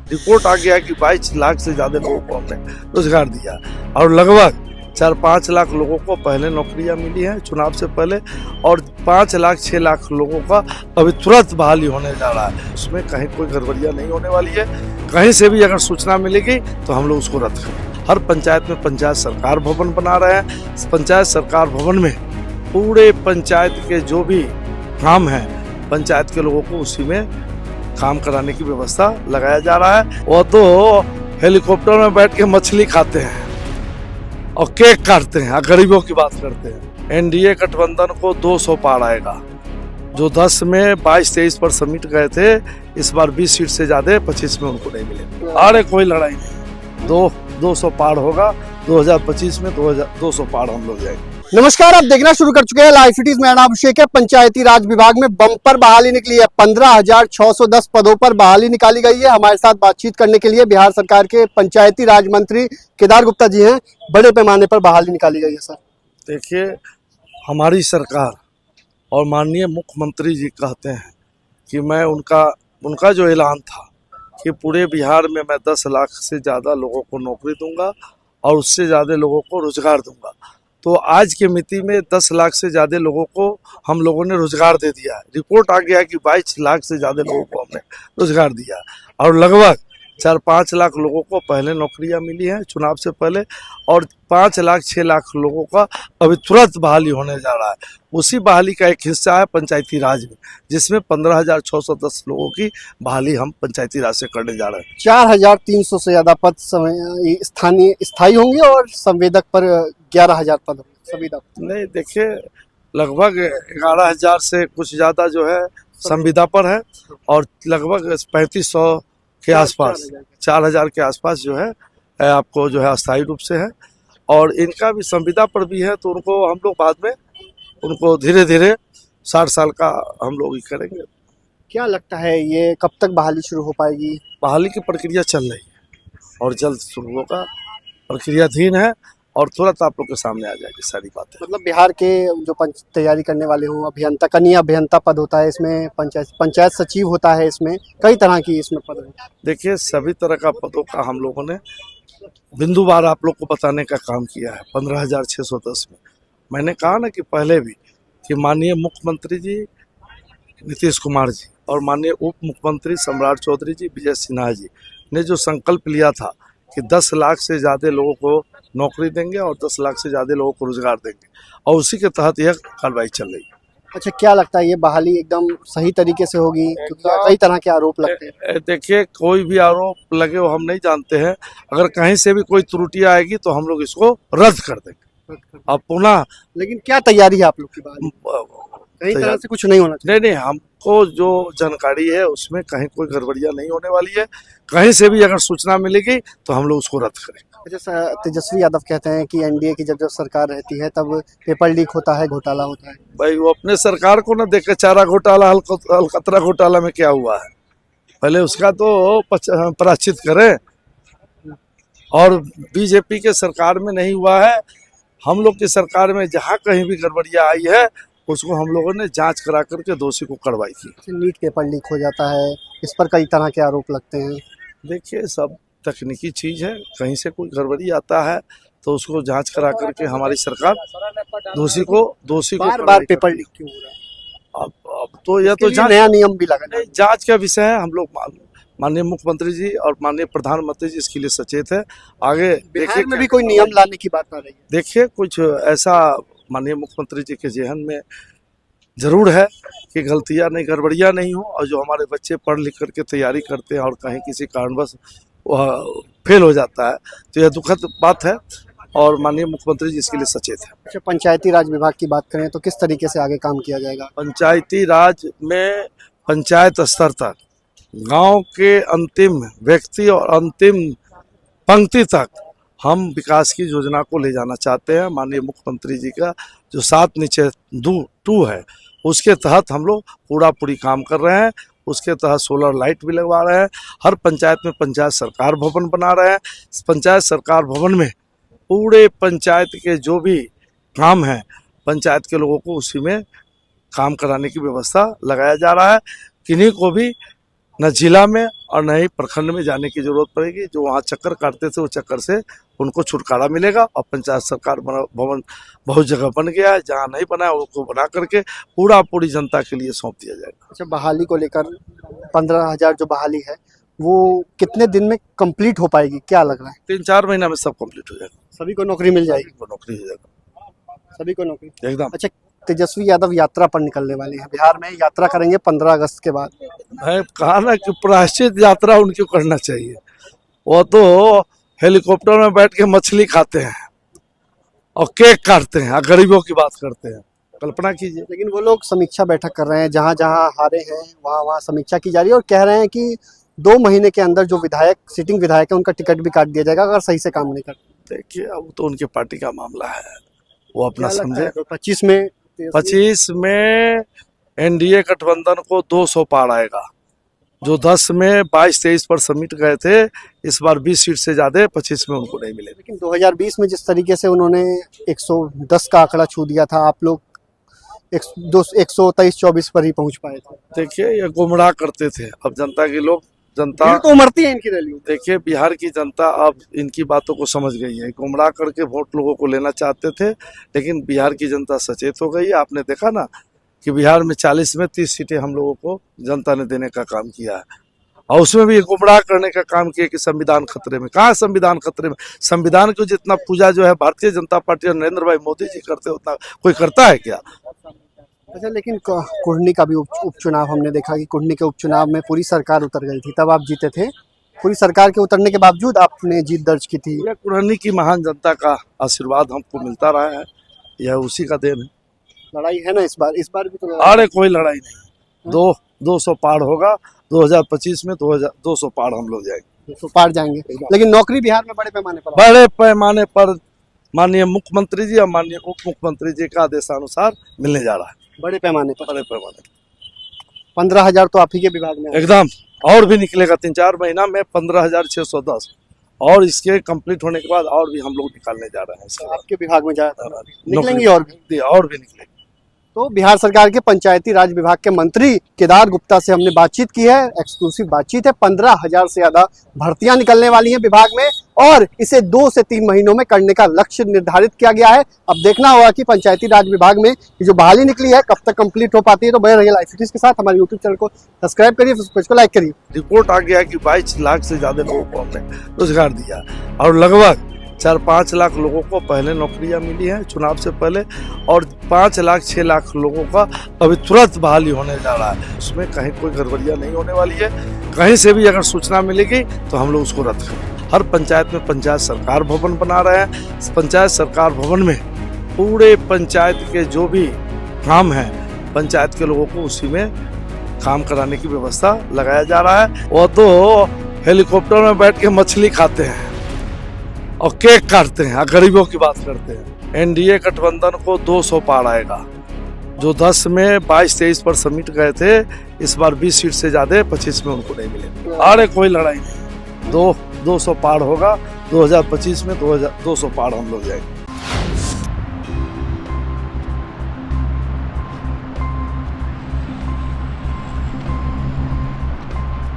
Report आ गया कि 22 लाख से ज्यादा लोगों को हमने रोजगार दिया और लगभग 4-5 लाख लोगों को पहले नौकरियां मिली हैं चुनाव से पहले और 5 लाख 6 लाख लोगों का अभी तुरंत बहाली होने जा रहा है। उसमें कहीं कोई गड़बड़ियां नहीं होने वाली है। कहीं से भी अगर सूचना मिलेगी तो हम लोग उसको रद्द करेंगे। हर पंचायत में पंचायत सरकार भवन बना रहे हैं। पंचायत सरकार भवन में पूरे पंचायत के जो भी काम है पंचायत के लोगों को उसी में काम कराने की व्यवस्था लगाया जा रहा है। वो तो हेलीकॉप्टर में बैठ के मछली खाते हैं और केक काटते हैं, गरीबों की बात करते हैं। एनडीए गठबंधन को 200 पार आएगा। जो 10 में 22-23 पर समिट गए थे, इस बार 20 सीट से ज्यादा 25 में उनको नहीं मिले। अरे कोई लड़ाई नहीं, 200 पार होगा। 2025 में 200 पार हम लोग जाएंगे। नमस्कार, आप देखना शुरू कर चुके हैं लाइव सिटीज। मेरा नाम अभिषेक है। पंचायती राज विभाग में बम्पर बहाली निकली है। 15,610 पदों पर बहाली निकाली गई है। हमारे साथ बातचीत करने के लिए बिहार सरकार के पंचायती राज मंत्री केदार गुप्ता जी हैं। बड़े पैमाने पर बहाली निकाली गई है सर। देखिए, हमारी सरकार और माननीय मुख्यमंत्री जी कहते हैं कि मैं उनका जो ऐलान था कि पूरे बिहार में मैं 10 लाख से ज़्यादा लोगों को नौकरी दूंगा और उससे ज़्यादा लोगों को रोजगार दूंगा। तो आज की मिति में 10 लाख से ज़्यादा लोगों को हम लोगों ने रोजगार दे दिया है। रिपोर्ट आ गया कि 22 लाख से ज़्यादा लोगों को हमने रोजगार दिया और लगभग 4-5 लाख लोगों को पहले नौकरियां मिली हैं चुनाव से पहले और 5 लाख 6 लाख लोगों का अभी तुरंत बहाली होने जा रहा है। उसी बहाली का एक हिस्सा है पंचायती राज में, जिसमें 15,610 लोगों की बहाली हम पंचायती राज से करने जा रहे हैं। 4,300 से ज्यादा पद स्थायी होंगे और संवेदक पर 11,000 पद संविदा। नहीं, देखिए, लगभग 11,000 से कुछ ज़्यादा जो है संविदा पर है और लगभग 3500 के आसपास 4,000 के आसपास जो है आपको जो है अस्थायी रूप से है और इनका भी संविदा पर भी है। तो उनको हम लोग बाद में उनको धीरे धीरे 60 साल का हम लोग ही करेंगे। क्या लगता है ये कब तक बहाली शुरू हो पाएगी? बहाली की प्रक्रिया चल रही है और जल्द शुरू होगा। प्रक्रियाधीन है और तुरंत आप लोग के सामने आ जाएगी सारी बातें। मतलब बिहार के जो तैयारी करने वाले हों, अभियंता, कनीय अभियंता पद होता है इसमें, पंचायत सचिव होता है, इसमें कई तरह की इसमें पद है। देखिए, सभी तरह का पदों का हम लोगों ने बिंदुवार आप लोग को बताने का काम किया है। 15,610 में मैंने कहा ना कि पहले भी कि माननीय मुख्यमंत्री जी नीतीश कुमार जी और माननीय उप मुख्यमंत्री सम्राट चौधरी जी, विजय सिन्हा जी ने जो संकल्प लिया था कि 10 लाख से ज़्यादा लोगों को नौकरी देंगे और 10 लाख से ज़्यादा लोगों को रोजगार देंगे और उसी के तहत यह कार्रवाई चल रही है। अच्छा, क्या लगता है ये बहाली एकदम सही तरीके से होगी? क्योंकि कई तरह के आरोप लगते हैं। देखिए, कोई भी आरोप लगे वो हम नहीं जानते हैं। अगर कहीं से भी कोई त्रुटियां आएगी तो हम लोग इसको रद्द कर देंगे। अब पुनः लेकिन क्या तैयारी है आप लोग की? कहीं तरह से कुछ नहीं होना चाहिए। नहीं, हमको जो जानकारी है उसमें कहीं कोई गड़बड़ियां नहीं होने वाली है। कहीं से भी अगर सूचना मिलेगी तो हम लोग उसको रद्द करेंगे। अच्छा, तेजस्वी यादव कहते हैं कि एनडीए की जब सरकार रहती है तब पेपर लीक होता है, घोटाला होता है। भाई, वो अपने सरकार को ना देखे। चारा घोटाला, अलकतरा घोटाला में क्या हुआ है, पहले उसका तो प्रायश्चित करें। और बीजेपी के सरकार में नहीं हुआ है। हम लोग की सरकार में जहाँ कहीं भी गड़बड़ियाँ आई है उसको हम लोगों ने जांच करा करके दोषी को कार्रवाई की। नीट पेपर लीक हो जाता है, इस पर कई तरह के आरोप लगते हैं। देखिए, सब तकनीकी चीज है। कहीं से कोई गड़बड़ी आता है तो उसको जांच करा करके हमारी सरकार दोषी को बार पेपर लीक क्यों हो रहा है? अब तो यह तो नया नियम भी लगा। जांच का विषय है। हम लोग माननीय मुख्यमंत्री जी और माननीय प्रधानमंत्री जी इसके लिए सचेत है। आगे देखिए में भी कोई नियम लाने की बात आ रही है। देखिए, कुछ ऐसा माननीय मुख्यमंत्री जी के जेहन में जरूर है कि गलतियां नहीं, गड़बड़ियां नहीं हो और जो हमारे बच्चे पढ़ लिख करके तैयारी करते हैं और कहीं किसी कारणवश वह फेल हो जाता है तो यह दुखद बात है और माननीय मुख्यमंत्री जी इसके लिए सचेत है। अच्छा, पंचायती राज विभाग की बात करें तो किस तरीके से आगे काम किया जाएगा? पंचायती राज में पंचायत स्तर तक गांव के अंतिम व्यक्ति और अंतिम पंक्ति तक हम विकास की योजना को ले जाना चाहते हैं। माननीय मुख्यमंत्री जी का जो 7 निश्चय 2 है उसके तहत हम लोग पूरी काम कर रहे हैं। उसके तहत सोलर लाइट भी लगवा रहे हैं। हर पंचायत में पंचायत सरकार भवन बना रहे हैं। पंचायत सरकार भवन में पूरे पंचायत के जो भी काम है पंचायत के लोगों को उसी में काम कराने की व्यवस्था लगाया जा रहा है। किन्हीं को भी न जिला में और न ही प्रखंड में जाने की जरूरत पड़ेगी। जो वहाँ चक्कर काटते थे वो चक्कर से उनको छुटकारा मिलेगा। और पंचायत सरकार भवन बहुत जगह बन गया है, जहाँ नहीं बना है उसको बना करके पूरी जनता के लिए सौंप दिया जाएगा। अच्छा, बहाली को लेकर 15,000 जो बहाली है वो कितने दिन में कंप्लीट हो पाएगी, क्या लग रहा है? 3-4 महीना में सब कंप्लीट हो जाएगा। सभी को नौकरी मिल जाएगी? वो नौकरी हो जाएगा, सभी को नौकरी एकदम। अच्छा, तेजस्वी यादव यात्रा पर निकलने वाले हैं, बिहार में यात्रा करेंगे 15 अगस्त के बाद। मैं कहा ना कि प्रायश्चित यात्रा उनको करना चाहिए। वो तो हेलीकॉप्टर में बैठ के मछली खाते हैं और केक काटते हैं और गरीबों की बात करते हैं, कल्पना कीजिए। लेकिन वो लोग समीक्षा बैठक कर रहे हैं, जहां जहां हारे हैं वहां वहां समीक्षा की जा रही है और कह रहे हैं कि 2 महीने के अंदर जो सिटिंग विधायक है उनका टिकट भी काट दिया जाएगा अगर सही से काम नहीं करते। देखिए, अब तो उनकी पार्टी का मामला है, वो अपना क्या लगता समझे। है? तो 25 में एनडीए गठबंधन को 200 पार आएगा। जो 10 में 22-23 पर समिट गए थे, इस बार 20 सीट से ज्यादा 25 में उनको नहीं मिले। लेकिन 2020 में जिस तरीके से उन्होंने 110 का आंकड़ा छू दिया था, आप लोग 123-24 पर ही पहुंच पाए थे। देखिए, ये गुमराह करते थे। अब जनता के लोग, जनता भीड़ तो उमड़ती है इनकी रैली में। देखिए, बिहार की जनता अब इनकी बातों को समझ गई है। गुमराह करके वोट लोगों को लेना चाहते थे, लेकिन बिहार की जनता सचेत हो गई है। आपने देखा ना कि बिहार में 40 में 30 सीटें हम लोगों को जनता ने देने का काम किया है। और उसमें भी गुमराह करने का काम किया कि संविधान खतरे में। कहाँ संविधान खतरे में? संविधान को जितना पूजा जो है भारतीय जनता पार्टी और नरेंद्र भाई मोदी जी करते, उतना कोई करता है क्या? अच्छा, लेकिन कुढ़नी का भी उपचुनाव हमने देखा कि कुढ़नी के उपचुनाव में पूरी सरकार उतर गई थी, तब आप जीते थे। पूरी सरकार के उतरने के बावजूद आपने जीत दर्ज की थी। यह कुढ़नी की महान जनता का आशीर्वाद हमको मिलता रहा है, यह उसी का देन है। लड़ाई है ना इस बार भी तो लड़ाई। अरे कोई लड़ाई नहीं, 200 पार होगा। 2025 में 200 पार हम लोग जाएंगे, तो पार जाएंगे। लेकिन नौकरी बिहार में बड़े पैमाने पर माननीय मुख्यमंत्री जी और माननीय उप मुख्यमंत्री जी का आदेशानुसार मिलने जा रहा है। बड़े पैमाने पर। 15,000 तो आप ही के विभाग में एकदम, और भी निकलेगा 3-4 महीना में 15,610। और इसके कंप्लीट होने के बाद और भी हम लोग निकालने जा रहे हैं। तो आपके विभाग में जाएगा, निकलेंगी और भी निकलेंगे। तो बिहार सरकार के पंचायती राज विभाग के मंत्री केदार गुप्ता से हमने बातचीत की है। एक्सक्लूसिव बातचीत है। 15,000 से ज्यादा भर्तियां निकलने वाली हैं विभाग में और इसे 2 से 3 महीनों में करने का लक्ष्य निर्धारित किया गया है। अब देखना होगा कि पंचायती राज विभाग में जो बहाली निकली है कब तक कंप्लीट हो पाती है। तो बने रहिए लाइव सिटीज के साथ, हमारे यूट्यूब चैनल को सब्सक्राइब करिए, पेज को लाइक करिए। रिपोर्ट आ गया कि 22 लाख से ज्यादा लोगों को हमने रोजगार दिया और लगभग 4-5 लाख लोगों को पहले नौकरियां मिली हैं चुनाव से पहले, और 5-6 लाख लोगों का अभी तुरंत बहाली होने जा रहा है। उसमें कहीं कोई गड़बड़ियां नहीं होने वाली है। कहीं से भी अगर सूचना मिलेगी तो हम लोग उसको रद्द करेंगे। हर पंचायत में पंचायत सरकार भवन बना रहे हैं। पंचायत सरकार भवन में पूरे पंचायत के जो भी काम है, पंचायत के लोगों को उसी में काम कराने की व्यवस्था लगाया जा रहा है। वो तो हेलीकॉप्टर में बैठ के मछली खाते हैं और केक काटते हैं और गरीबों की बात करते हैं। एनडीए गठबंधन को 200 पार आएगा। जो 10 में 22-23 पर समिट गए थे, इस बार 20 सीट से ज्यादा 25 में उनको नहीं मिले। अरे कोई लड़ाई नहीं, 200 पार होगा। 2025 में 200 पार हम लोग जाएंगे।